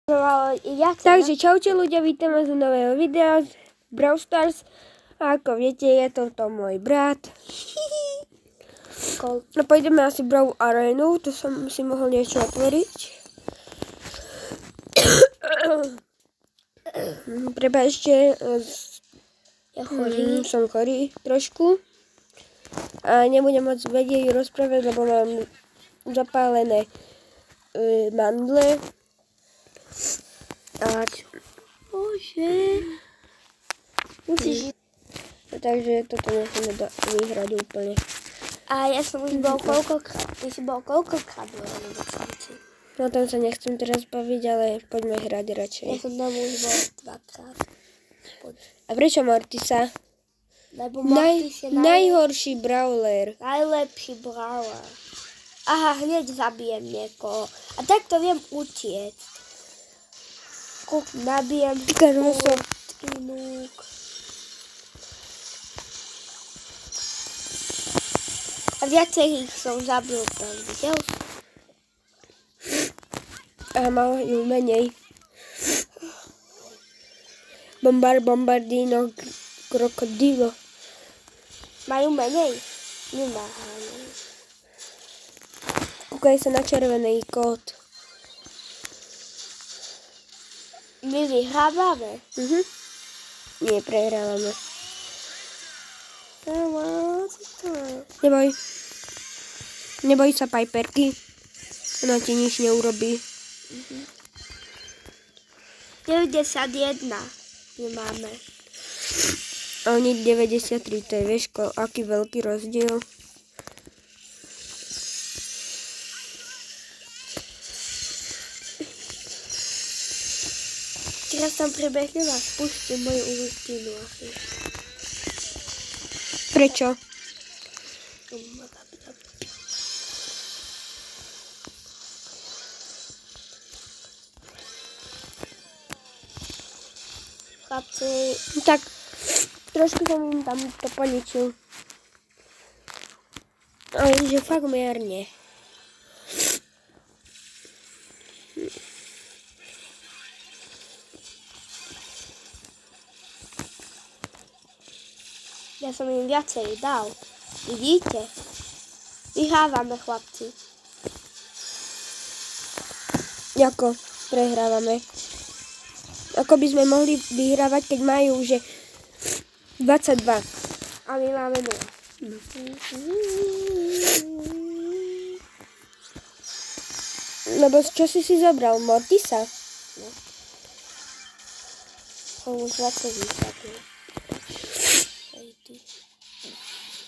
Takže čaute ľudia, vítam vás z nového videa z Brawl Stars. A ako viete, je to môj brat. No pôjdeme asi Brawl Arenu, to som si mohol niečo otvoriť. Prepáčte, som chorý trošku. A nebudem moc vedieť rozprávať, lebo mám zapálené mandle. A bože. Musíš. Takže toto musíme vyhrať úplne. A ja som už bol koľkokrát. Ty si bol koľkokrát v Šanci? No tam sa nechcem teraz baviť, ale poďme hrať radšej. Ja som tam už bol dvakrát. A prečo Mortisa? Lebo Mortis je najhorší brawler. Najlepší brawler. Aha, hneď zabijem niekoho. A takto viem utiecť. Nabijem inúk. A viacerých som zabil tam, videl? A majú menej. Bombardino, krokodilo. Majú menej? Nemáme. Kúkaj sa na červený kód. My vyhrávame? Nie, prehrávame. Neboj sa Piperky. Ona ti nič neurobí. 91 nemáme. A oni 93, to je vieš, aký veľký rozdiel. Teraz tam prebehnem a spustím moju ultinu asi. Prečo? Chlapci, tak trošku som im tam to poničil. Ale že fakt mierne. Ja som im viacej dal. Vidíte? Vyhrávame, chlapci. Ako prehrávame? Ako by sme mohli vyhrávať, keď majú že 22. A my máme 0. Lebo čo si zobral? Mortisa? No. Som už 20 vysadil.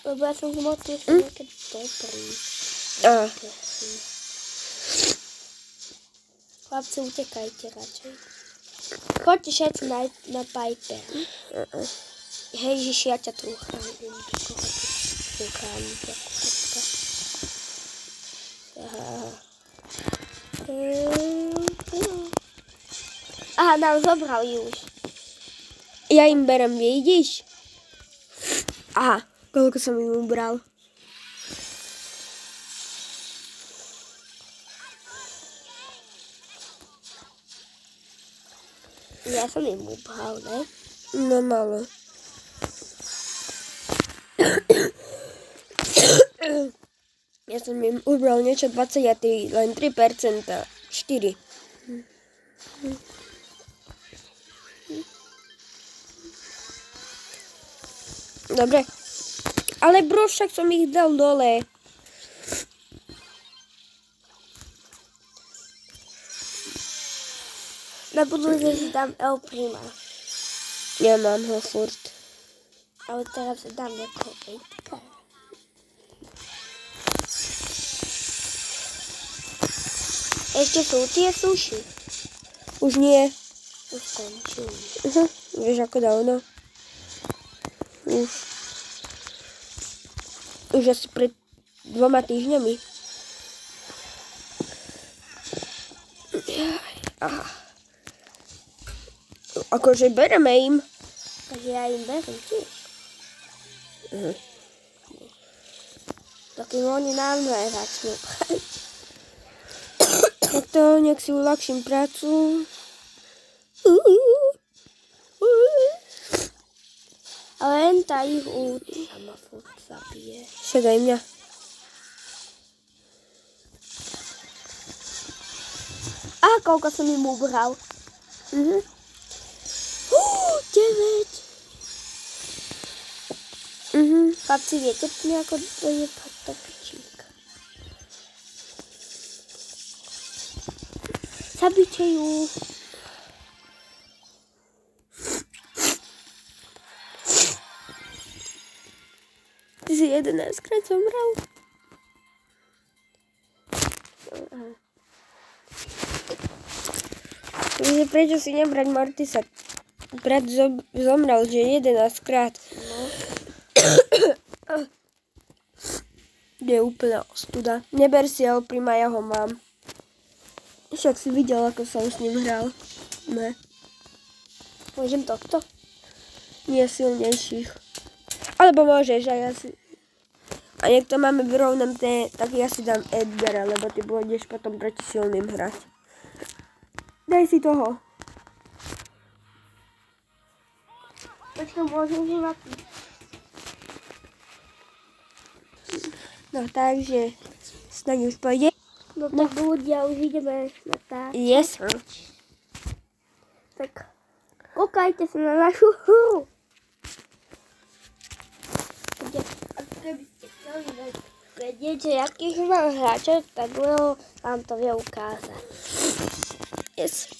Lebo ja som z Mortisa niekedy dobrý. Chlapci, utekajte radšej. Choďte všetci na Piper. Hej, Ježiši, ja ťa tu uchránim. Tu uchránim, ako tatka. Aha, nám zobrali už. Ja im berem, vidíš? Aha, koľko som im ubral. Ja som im ubral, ne? No malo. Ja som im ubral niečo 20 a ty len 3%. 4. Dobre. Ale bro, však som ich dal dole. Na budúce si dám El Prima. Ja mám ho furt. Ale teraz si dám nejakého Ejtka. Ešte sú tie suši? Už nie. Už končili. Vieš ako dávno? Už asi pred 2 týždňami. Akože bereme im. Takže ja im berem tiež. Takým oni nám začnú. Tak to nech si uľahčím prácu. Ale len tá ich útica ma furt zabije. Však aj mňa. A koľko som im ubral? 9. Chlapci, viete mi, ako dojebať to pičíka? Zabite ju. Ty si 11-krát zomrel. Takže prečo si nebrať Mortisa? Brat zomrel, že 11-krát. No. Je úplná ostuda. Neber si ho, prima, ja ho mám. Však si videl, ako som s ním hral. Ne. Môžem tohto? Nie silnejších. Alebo môžeš, aj ja si... A niekto máme vyrovnané, tak ja si dám Edgara, lebo ty budeš potom proti silným hrať. Daj si toho. Počkaj, môžem si napiť. No takže, snáď už pôjde. No tak ľudia, už ideme na tá. Yes, sir. Tak kúkajte sa na našu hru. A keby ste chceli vedieť, že akých mám hráčov, tak Leo vám to vie ukázať. Yes.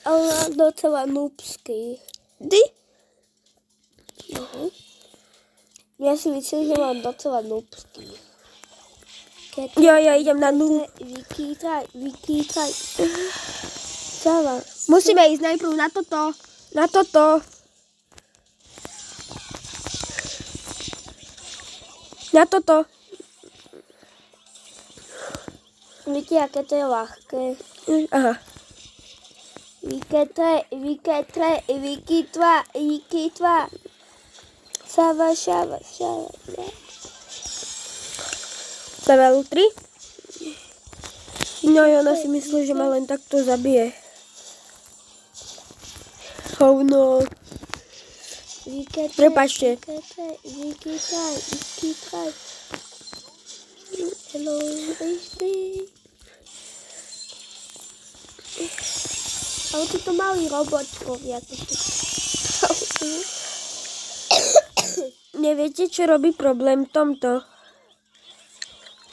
Ale docela noobský. Ty? Ja si myslím, že mám docela noobský. Ja idem na nulu. Vykýtaj. Sáva. Musíme ísť najprv na toto. Na toto. Na toto. Viete, aké to je ľahké. Aha. Vykýtva. Sáva. Level 3. No i ona si myslí, že ma len takto zabije. Hovno. Prepačte. Vykýtaj. Hello, ale títo malí robotkovia. Neviete, čo robí problém v tomto?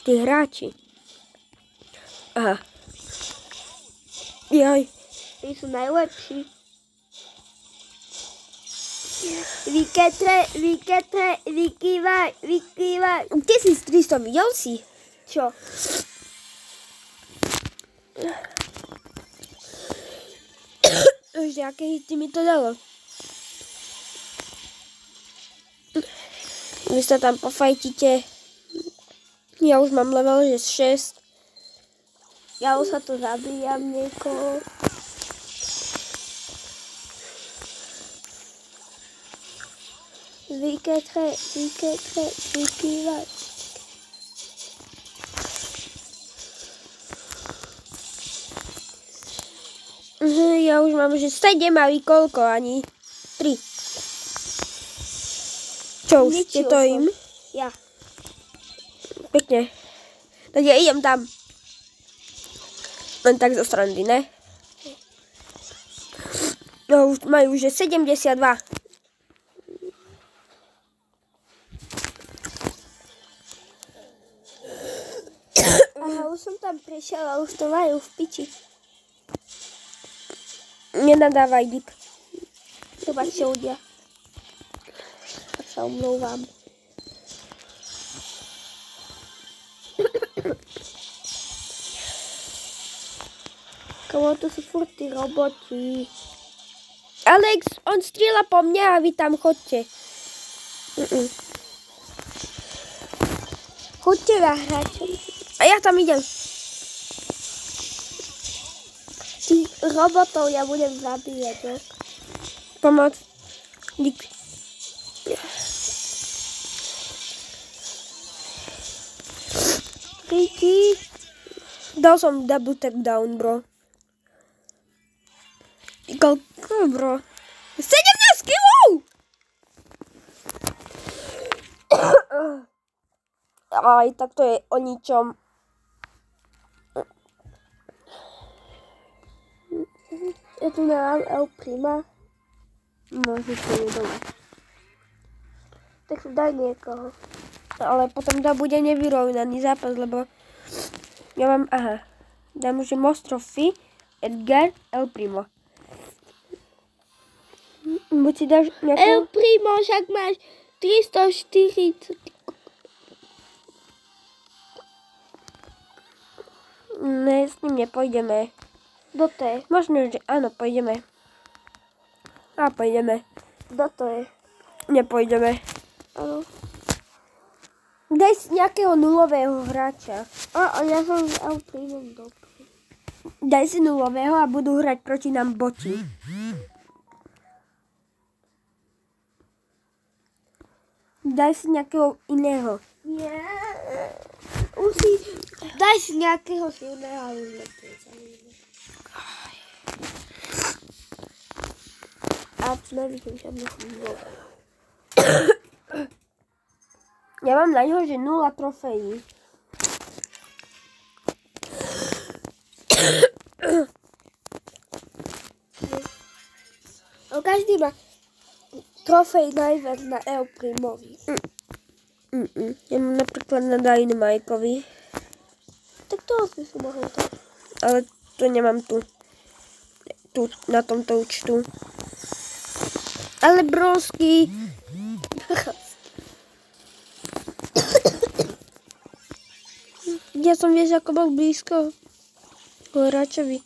Tí hráči. Aha. Jaj. Tí sú najlepší. Vykývaj. 1300, videl si? Čo? Ešte aké hity mi to dalo. Vy sa tam pofajtíte. Ja už mám level 6. Ja už sa tu zabíjam niekoho. Vykývaj. Ja už mám, že 7 a vy koľko? Ani 3. Čo už ste to im? Ja. Pekne. Tak ja idem tam. Len tak zo strandy, ne? No už majú, že 72. Aha, už som tam prišiel a už to majú v piči. Nenadávaj, Dip. Prepačte ľudia. Tak sa omlouvám. Komu to sú furt tí roboti. Alex, on strieľa po mne a vy tam chodte. Choďte na hráče. A ja tam idem. Tých robotov ja budem zabíjať, jo? Pomoc. Dík. Kiki. Dal som double tap down, bro. Koľko, bro? 17 kilov! Aj tak to je o ničom. Ja tu nemám El Prima. Môžeš to je dole. Tak daj niekoho. Ale potom to bude nevyrovnaný zápas, lebo ja mám, dám už Mostrofi, Edgar, El Primo. Buď si dáš El nejakého... Primo, však máš 340. Ne, s ním nepôjdeme. Kto to je? Možno, že áno, pôjdeme. Pôjdeme. Kto to je? Nepôjdeme. Áno. Daj si nejakého nulového hráča. Ja som s El Primom dobrý. Daj si nulového a budú hrať proti nám boti. Daj si nejakého iného. Nie. Daj si nejakého silného, ale už neprísam. A nevidím žiadneho nulového. Ja mám na ňo, že 0 trofejí. Každý má trofej najviac na El Primovi. Ja mám napríklad na Dynamikeovi. Tak toho si mohol to. Ale to nemám tu. Tu, na tomto účtu. Ale brosky. Ja som vieš, ako bol blízko hráčovi.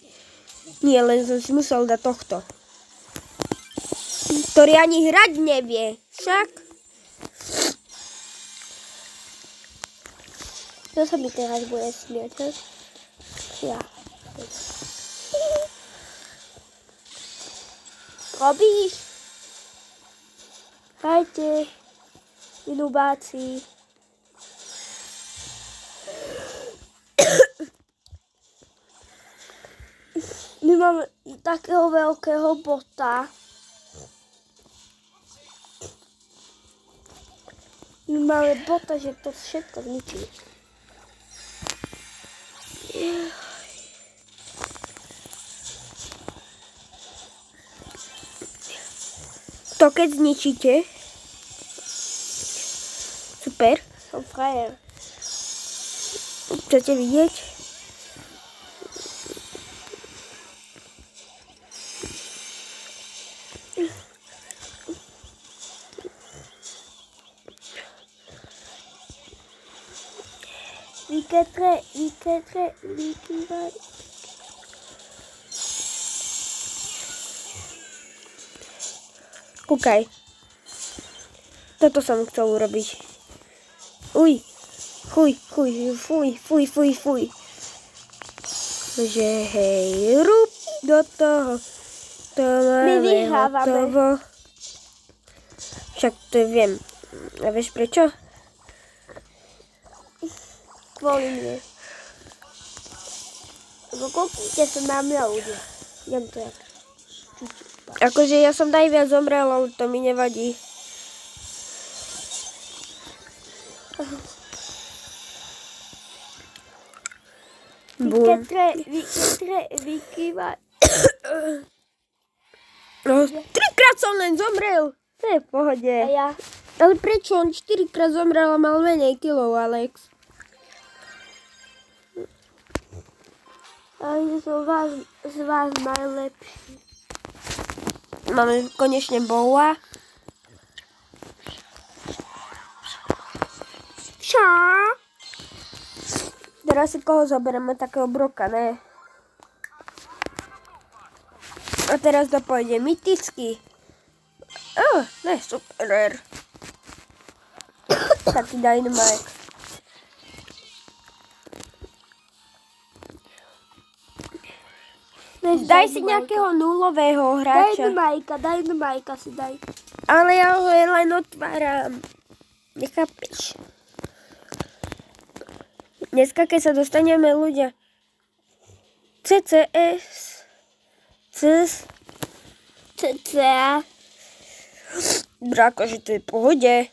Nie, len som si musel dať tohto. Ktorý ani hrať nevie. Však. Kto sa mi teraz bude smiať, he? Ja. Robíš? Hajte. Inubáci. My máme takého veľkého bota. My máme bota, že to všetko zničí. To keď zničíte. Super. Som frajer. Chcete vidieť? Vykývaj. Kúkaj. Toto som chcel urobiť. Uj. Fuj. Že hej, rúb do toho. To My máme vyhrávame. hotovo. Však to viem. A vieš prečo? Kvôli mne. Lebo koľkýte sa nám ľudia. Jem to jak. Akože ja som najviac zomrel, ale to mi nevadí. Vykývaj. No, 3-krát som len zomrel. To je v pohode. A ja. Ale prečo? On 4-krát zomrel a mal menej kilov, Alex. Ale som z vás najlepší. Máme konečne bola. Čo? Teraz si koho zoberieme? Takého broka, ne? A teraz to pôjde myticky. Ne, super. Taký Dynamite. Daj si nejakého nulového hráča. Dynamite si daj. Ale ja ho len otváram. Nechápeš? Dneska, keď sa dostaneme ľudia CCS, cca. Bráko, že to je v pohode.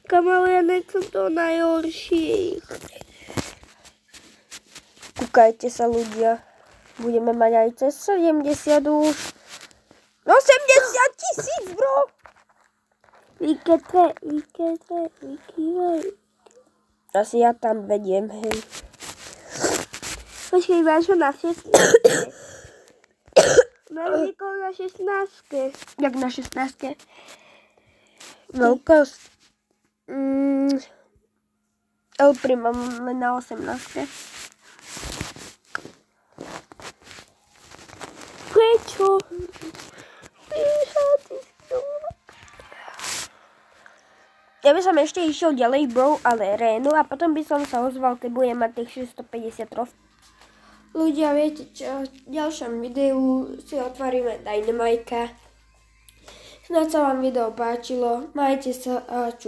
Kamo, ja nechcem to najhorších. Kúkajte sa ľudia. Budeme mať aj cez 70 už. 80 000, bro! Vykývaj. Asi ja tam vediem, hej. Počkej, máš ho na 16. Mám niekoho na 16. Jak na 16? Veľkosť? Elpri mám len na 18. Prečo? Ja by som ešte išiel ďalej, bro, ale rénu a potom by som sa ozval, keď budem mať tých 650 trof. Ľudia, viete čo, v ďalšom videu si otvoríme Dynamajka. Snad sa vám video páčilo, majte sa a čau.